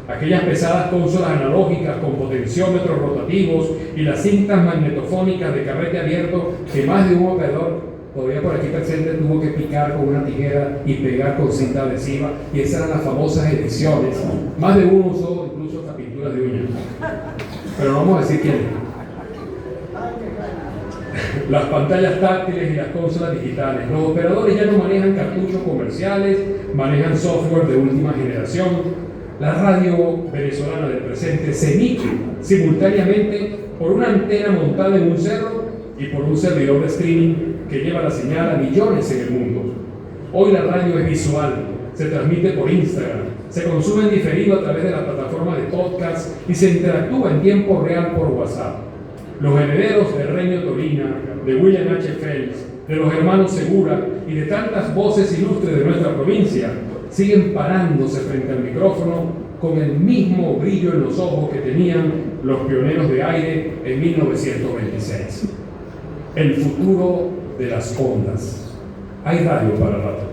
[SPEAKER 1] Aquellas pesadas consolas analógicas con potenciómetros rotativos y las cintas magnetofónicas de carrete abierto que más de un operador, todavía por aquí presente, tuvo que picar con una tijera y pegar con cinta adhesiva, y esas eran las famosas ediciones. Más de uno usó incluso hasta pinturas de uñas. Pero no vamos a decir quién. Las pantallas táctiles y las consolas digitales. Los operadores ya no manejan cartuchos comerciales, manejan software de última generación. La radio venezolana del presente se emite simultáneamente por una antena montada en un cerro y por un servidor de streaming que lleva la señal a millones en el mundo. Hoy la radio es visual, se transmite por Instagram, se consume en diferido a través de la plataforma de podcast y se interactúa en tiempo real por WhatsApp. Los herederos de Renio Torina, de William H. Phelps, de los hermanos Segura y de tantas voces ilustres de nuestra provincia siguen parándose frente al micrófono con el mismo brillo en los ojos que tenían los pioneros de aire en 1926. El futuro de las ondas. Hay radio para rato.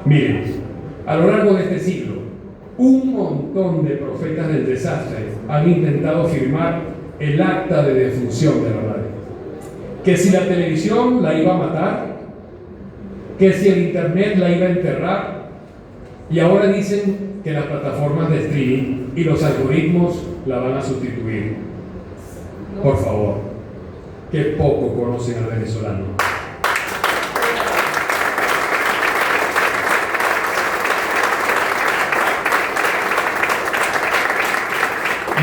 [SPEAKER 1] Miren, a lo largo de este siglo, un montón de profetas del desastre han intentado firmar el acta de defunción de la radio. Que si la televisión la iba a matar, que si el internet la iba a enterrar, y ahora dicen que las plataformas de streaming y los algoritmos la van a sustituir. Por favor, que poco conocen al venezolano.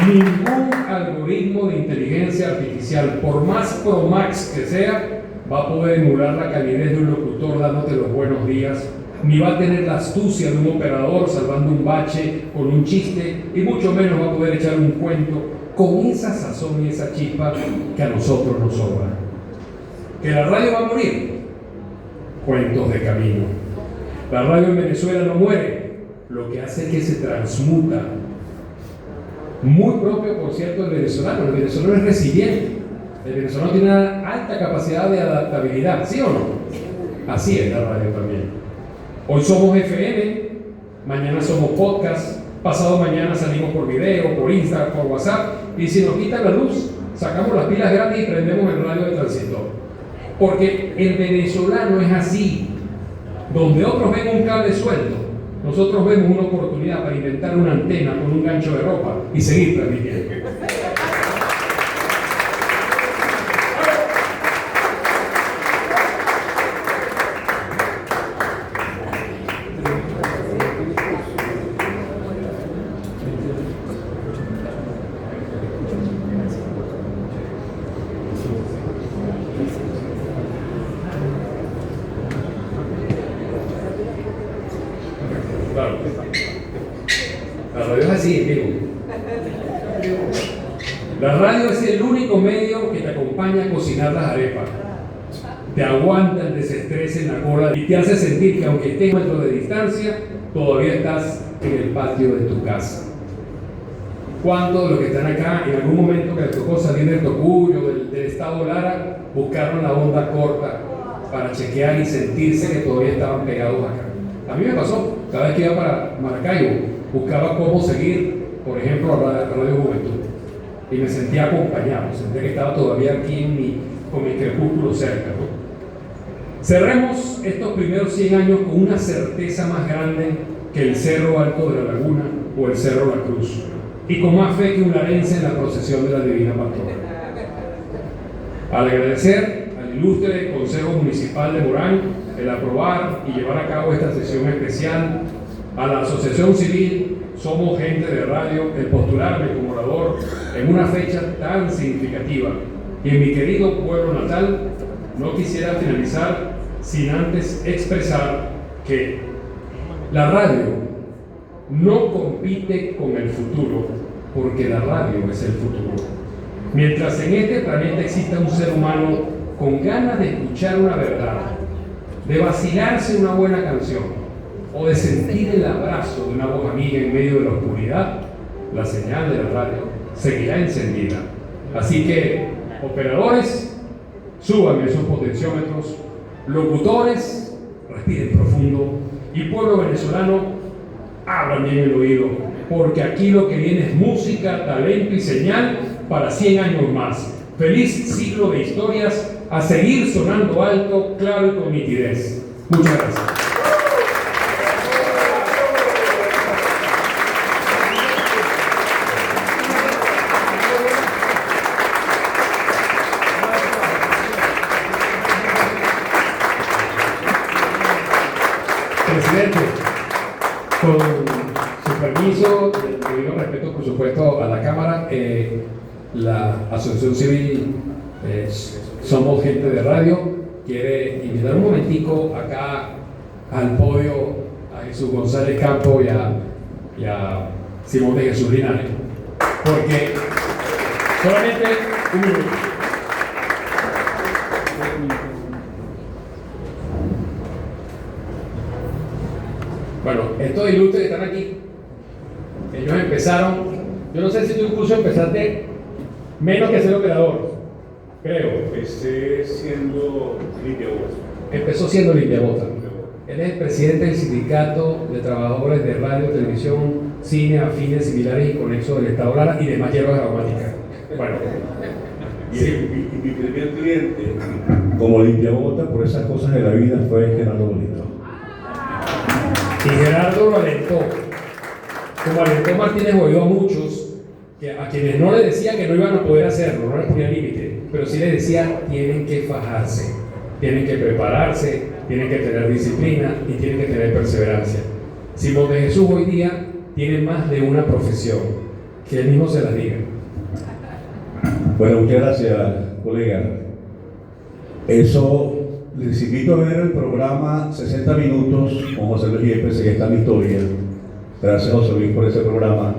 [SPEAKER 1] Ningún algoritmo de inteligencia artificial, por más pro max que sea, va a poder emular la calidez de un locutor dándote los buenos días, ni va a tener la astucia de un operador salvando un bache con un chiste, y mucho menos va a poder echar un cuento con esa sazón y esa chispa que a nosotros nos sobra. ¿Que la radio va a morir? Cuentos de camino. La radio en Venezuela no muere, lo que hace es que se transmuta. Muy propio, por cierto, del venezolano. El venezolano es resiliente. El venezolano tiene una alta capacidad de adaptabilidad, ¿sí o no? Así es la radio también. Hoy somos FM, mañana somos podcast, pasado mañana salimos por video, por Instagram, por WhatsApp, y si nos quitan la luz, sacamos las pilas grandes y prendemos el radio de transistor. Porque el venezolano es así. Donde otros ven un cable suelto, nosotros vemos una oportunidad para inventar una antena con un gancho de ropa y seguir transmitiendo. Claro. La radio es así, amigo. La radio es el único medio que te acompaña a cocinar las arepas. Te aguanta el desestrés en la cola y te hace sentir que aunque estés a metros de distancia, todavía estás en el patio de tu casa. ¿Cuántos de los que están acá, en algún momento que les tocó salir del Tocuyo, del estado Lara, buscaron la onda corta para chequear y sentirse que todavía estaban pegados acá? A mí me pasó, cada vez que iba para Maracaibo, buscaba cómo seguir, por ejemplo, a Radio Juventud, y me sentía acompañado, sentía que estaba todavía aquí con mi crepúsculo cerca, ¿no? Cerremos estos primeros 100 años con una certeza más grande que el Cerro Alto de la Laguna o el Cerro La Cruz, y con más fe que un larense en la procesión de la Divina Pastora. Al agradecer al ilustre Consejo Municipal de Morán el aprobar y llevar a cabo esta sesión especial, a la Asociación Civil Somos Gente de Radio el postularme como orador en una fecha tan significativa, y en mi querido pueblo natal, no quisiera finalizar sin antes expresar que la radio no compite con el futuro, porque la radio es el futuro. Mientras en este planeta exista un ser humano con ganas de escuchar una verdad, de vacilarse una buena canción o de sentir el abrazo de una voz amiga en medio de la oscuridad, la señal de la radio seguirá encendida. Así que, operadores, súbanme esos potenciómetros, locutores, respiren profundo, y pueblo venezolano, abran bien el oído, porque aquí lo que viene es música, talento y señal para 100 años más. Feliz siglo de historias, a seguir sonando alto, claro y con nitidez. Muchas gracias. Presidente, con su permiso, debido respeto por supuesto a la Cámara, la Asociación Civil Somos Gente de Radio quiere invitar un momentico acá al podio a Jesús González Campo y a Simón de Jesús Linares, porque solamente un minuto. Bueno, estos ilustres que están aquí, ellos empezaron, yo no sé si tú incluso empezaste menos que ser operador, creo.
[SPEAKER 2] Empecé siendo limpiabotas.
[SPEAKER 1] Empezó siendo limpiabotas. Él es el presidente del Sindicato de Trabajadores de Radio, Televisión, Cine, Afines, Similares y Conexos del Estado Lara y demás hierbas aromáticas. Bueno.
[SPEAKER 2] Y mi primer cliente como limpiabotas por esas cosas de la vida fue Gerardo Bonito.
[SPEAKER 1] Y Gerardo lo alentó. Como alentó Martínez Boyó a muchos, a quienes no le decía que no iban a poder hacerlo, no les ponía límite, pero sí les decía, tienen que fajarse, tienen que prepararse, tienen que tener disciplina y tienen que tener perseverancia. Simón de Jesús hoy día tiene más de una profesión, que él mismo se las diga.
[SPEAKER 2] Bueno, muchas gracias, colega. Eso, les invito a ver el programa 60 Minutos con José Luis Yepes, que está en la historia. Gracias, José Luis, por ese programa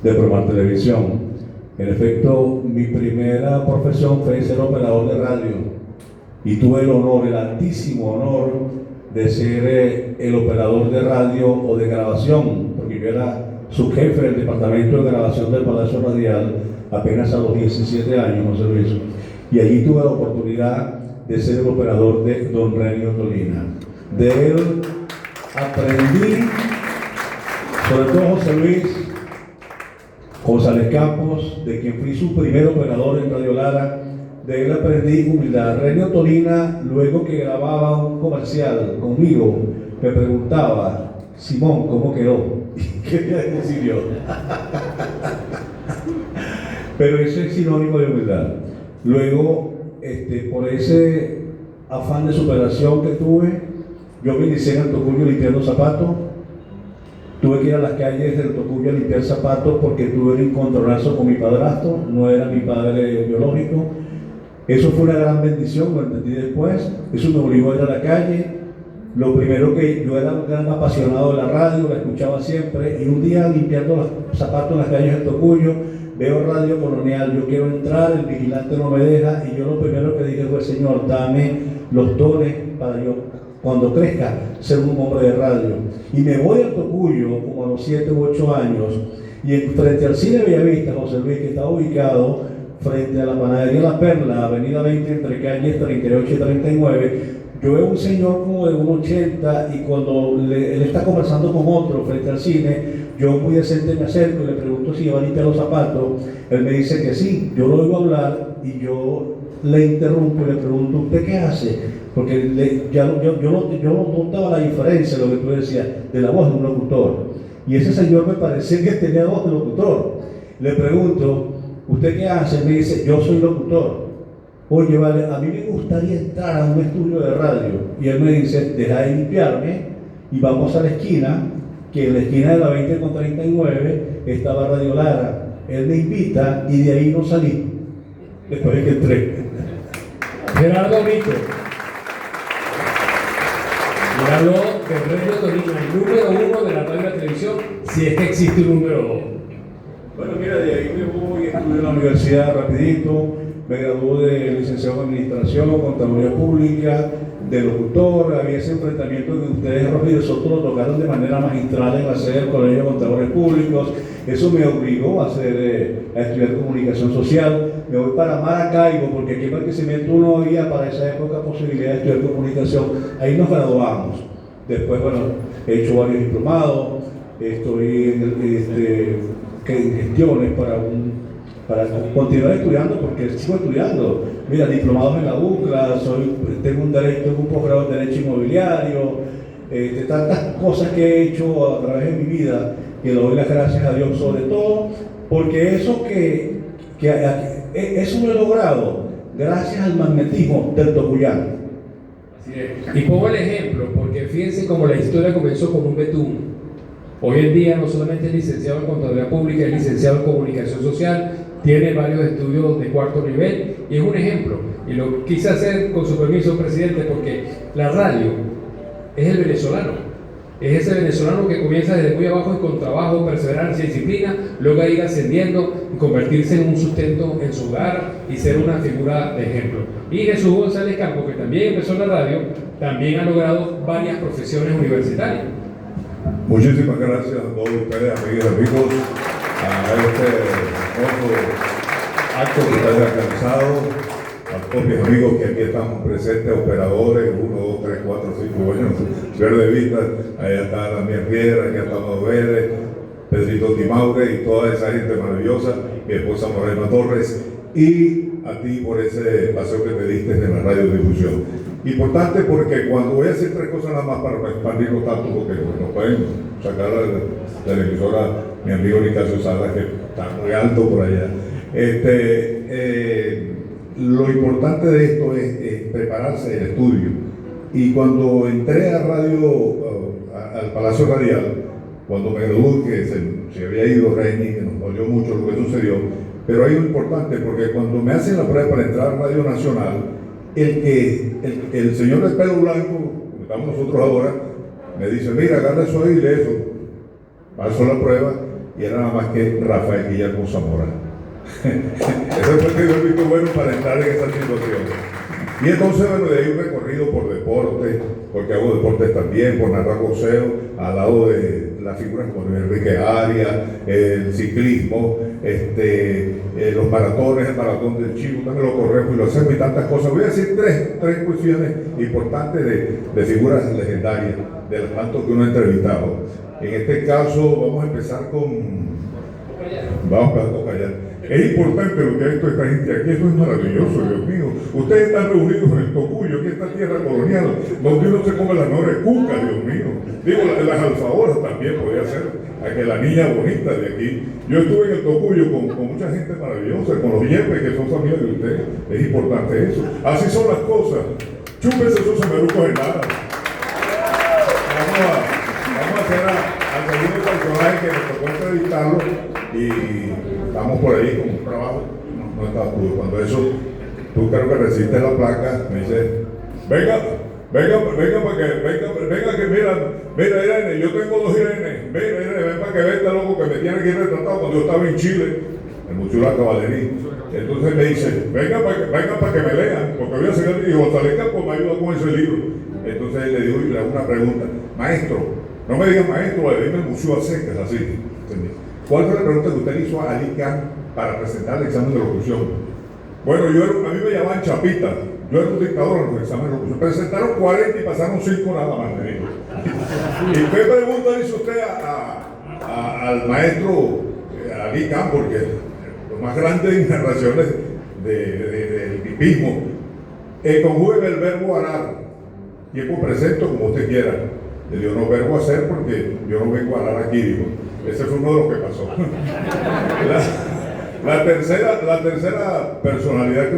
[SPEAKER 2] de Promar Televisión. En efecto, mi primera profesión fue ser operador de radio y tuve el honor, el altísimo honor de ser el operador de radio o de grabación, porque yo era subjefe del departamento de grabación del Palacio Radial apenas a los 17 años, José Luis, y allí tuve la oportunidad de ser el operador de don Renio Tolina. De él aprendí, sobre todo José Luis González Campos, de quien fui su primer operador en Radio Lara. De él aprendí humildad. Renio Tolina, luego que grababa un comercial conmigo, me preguntaba, Simón, ¿cómo quedó? ¿Y qué quería decir yo? Pero eso es sinónimo de humildad. Luego, por ese afán de superación que tuve, yo me inicié en el Tocuyo limpiando zapatos. Tuve que ir a las calles del Tocuyo a limpiar zapatos porque tuve un encontronazo con mi padrastro, no era mi padre biológico. Eso fue una gran bendición, lo entendí después. Eso me obligó a ir a la calle. Lo primero que yo era un gran apasionado de la radio, la escuchaba siempre, y un día limpiando los zapatos en las calles del Tocuyo, veo Radio Colonial, yo quiero entrar, el vigilante no me deja, y yo lo primero que dije fue, Señor, dame los dones para yo cuando crezca, ser un hombre de radio. Y me voy al Tocuyo como a los 7 u 8 años, y frente al Cine Bellavista, José Luis, que está ubicado frente a la panadería La Perla, avenida 20, entre calles 38 y 39, yo veo un señor como de 1,80, y cuando él está conversando con otro frente al cine, yo muy decente me acerco y le pregunto si va a limpiar los zapatos. Él me dice que sí. Yo lo oigo hablar y yo le interrumpo y le pregunto: ¿usted qué hace? Porque yo no notaba la diferencia de lo que tú decías de la voz de un locutor. Y ese señor me parecía que tenía voz de locutor. Le pregunto: ¿usted qué hace? Me dice: yo soy locutor. Oye, vale, a mí me gustaría entrar a un estudio de radio. Y él me dice: deja de limpiarme y vamos a la esquina, que en la esquina de la 20 con 39 estaba Radio Lara. Él me invita y de ahí no salí, después de que entré.
[SPEAKER 1] Gerardo Mito. Y habló del Radio Tolima, el número 1 de la radio y la televisión, si es que existe un número 2.
[SPEAKER 2] Bueno, mira, de ahí me voy, estudié en la universidad rapidito, me gradué de licenciado en Administración, Contaduría Pública, de locutor. Había ese enfrentamiento que ustedes, Roger y nosotros, lo tocaron de manera magistral en la sede del Colegio de Contadores Públicos. Eso me obligó a estudiar comunicación social. Me voy para Maracaibo, porque aquí en Barquisimeto no había para esa época posibilidad de estudiar comunicación. Ahí nos graduamos. Después, bueno, he hecho varios diplomados, estoy en gestiones para continuar estudiando, porque sigo estudiando. Mira, diplomados en la UCLA, tengo un posgrado en Derecho Inmobiliario, tantas cosas que he hecho a través de mi vida, que le doy las gracias a Dios, sobre todo porque eso eso lo he logrado gracias al magnetismo del tocuyano.
[SPEAKER 1] Así es. Y pongo el ejemplo, porque fíjense cómo la historia comenzó con un betún. Hoy en día no solamente es licenciado en Contaduría Pública, es licenciado en Comunicación Social, tiene varios estudios de 4º nivel y es un ejemplo. Y lo quise hacer con su permiso, presidente, porque la radio es el venezolano. Es ese venezolano que comienza desde muy abajo y con trabajo, perseverancia y disciplina, logra ir ascendiendo y convertirse en un sustento en su hogar y ser una figura de ejemplo. Y Jesús González Campo, que también empezó en la radio, también ha logrado varias profesiones universitarias.
[SPEAKER 3] Muchísimas gracias a todos ustedes, amigas y amigos, a este hermoso acto que ustedes han realizado, a todos mis amigos que aquí estamos presentes, operadores, 1, 2, 3, 4, 5, bueno, Verde Vista, allá está Damián Piedra, allá está Vélez, Pedrito Timaure y toda esa gente maravillosa, mi esposa Morena Torres, y a ti por ese paseo que te diste en la radiodifusión. Importante porque cuando voy a decir 3 cosas nada más para no expandirlo tanto, porque nos pueden sacar de la emisora mi amigo Nicasio Salas, que está muy alto por allá. Lo importante de esto es prepararse el estudio. Y cuando entré a al Palacio Radial, cuando me gradué, que se había ido Reini, que nos dolió mucho lo que sucedió, pero hay algo importante, porque cuando me hacen la prueba para entrar a Radio Nacional, el señor del pelo blanco, como estamos nosotros ahora, me dice: mira, agarra eso ahí y lee eso. Pasó la prueba y era nada más que Rafael Guillermo Zamora. Ese fue el visto bueno para entrar en esa situación. Y entonces, bueno, de ahí un recorrido por deporte, porque hago deportes también, por narrar boxeo, al lado de las figuras como Enrique Arias, el ciclismo, los maratones, el maratón del Chivo, también lo corremos y lo hacemos y tantas cosas. Voy a decir tres cuestiones importantes de figuras legendarias, de los tantos que uno ha entrevistado. En este caso, vamos a empezar con... Vamos a callar. Es importante lo que ha hecho esta gente aquí, esto es maravilloso, Dios mío. Ustedes están reunidos en el Tocuyo, aquí esta tierra colonial, donde uno se come las mejores cucas, Dios mío. Digo, las alfaboras también podía ser, la niña bonita de aquí. Yo estuve en el Tocuyo con mucha gente maravillosa, con los yepes que son familias de ustedes. Es importante eso. Así son las cosas. Chúpense esos somerucos en nada. Vamos a hacer al segundo personaje que nos tocó entrevistarlo y estamos por ahí con un trabajo, no estaba tú. Cuando eso, tú creo que resistes la placa, me dice: venga que mira Irene, yo tengo 2 Irene, ven para que vea este loco que me tiene aquí retratado cuando yo estaba en Chile, en Muchula Caballería. Entonces me dice: venga para que me lean, porque voy a seguir, y González Campo me ayuda con ese libro. Entonces le digo y le hago una pregunta, maestro, no me diga maestro, dime el museo a secas, así. ¿Cuál fue la pregunta que usted le hizo a Ali Khan para presentar el examen de locución? Bueno, a mí me llamaban Chapita, yo era un dictador en los exámenes de locución. Presentaron 40 y pasaron 5 nada más, me dijo. ¿Y qué pregunta le hizo usted al maestro Ali Khan? Porque lo más grande en narraciones del hipismo, conjugue el verbo arar, tiempo presente como usted quiera. Le digo, no, verbo hacer porque yo no vengo a arar aquí, digo. Ese fue uno de los que pasó. La tercera personalidad que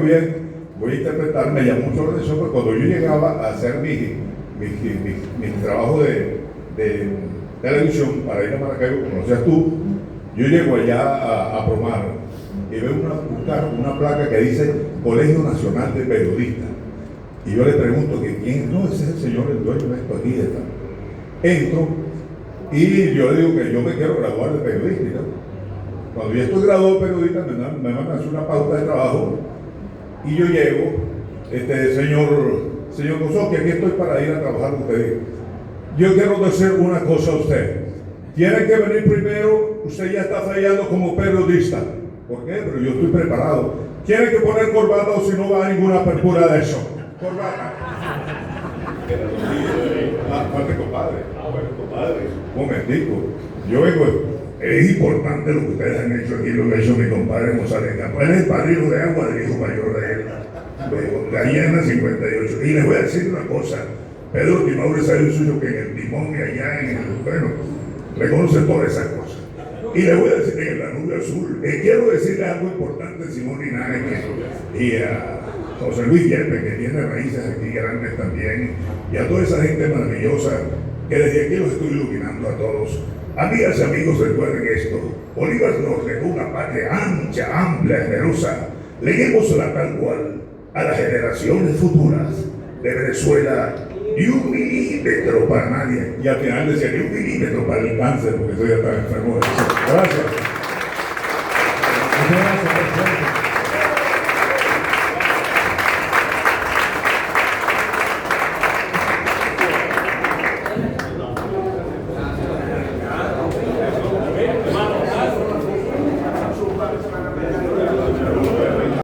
[SPEAKER 3] voy a interpretar me llamó mucho la atención, porque cuando yo llegaba a hacer mi trabajo de televisión para ir a Maracaibo, como decías tú, yo llego allá a Promar y veo una placa que dice Colegio Nacional de Periodistas. Y yo le pregunto que quién, no, ese es el señor, el dueño de esto aquí. Entro y yo le digo que yo me quiero graduar de periodista. Cuando yo estoy graduado de periodista, me mandan a hacer una pauta de trabajo y yo llego, señor Kosoki, aquí estoy para ir a trabajar con usted. Yo quiero decir una cosa a usted. Tiene que venir primero, usted ya está fallando como periodista. ¿Por qué? Pero yo estoy preparado. Tiene que poner corbata o si no va a ninguna apertura de eso. Corbata. Falta compadre. Bueno, compadre. Un momentico. Yo vengo. Es importante lo que ustedes han hecho aquí, lo que ha hecho mi compadre González Campo. Él es el padrino de agua del hijo mayor de él. De allá en la 58. Y les voy a decir una cosa. Pedro Timaure sabe el suyo que en el timón y allá en el. Bueno, reconoce todas esas cosas. Y le voy a decir en la nube azul, quiero decirle algo importante a Simón Linares y a José Luis Yepes, que tiene raíces aquí grandes también, y a toda esa gente maravillosa que desde aquí los estoy iluminando a todos. Amigas y amigos, recuerden esto: Bolívar nos dejó una patria ancha, amplia, generosa. Leguémosla tal cual a las generaciones futuras. De Venezuela, ni un milímetro para nadie. Y al final decía, ni un milímetro para el cáncer, porque soy ya tan enfermo de eso. Gracias.
[SPEAKER 1] Muchas gracias.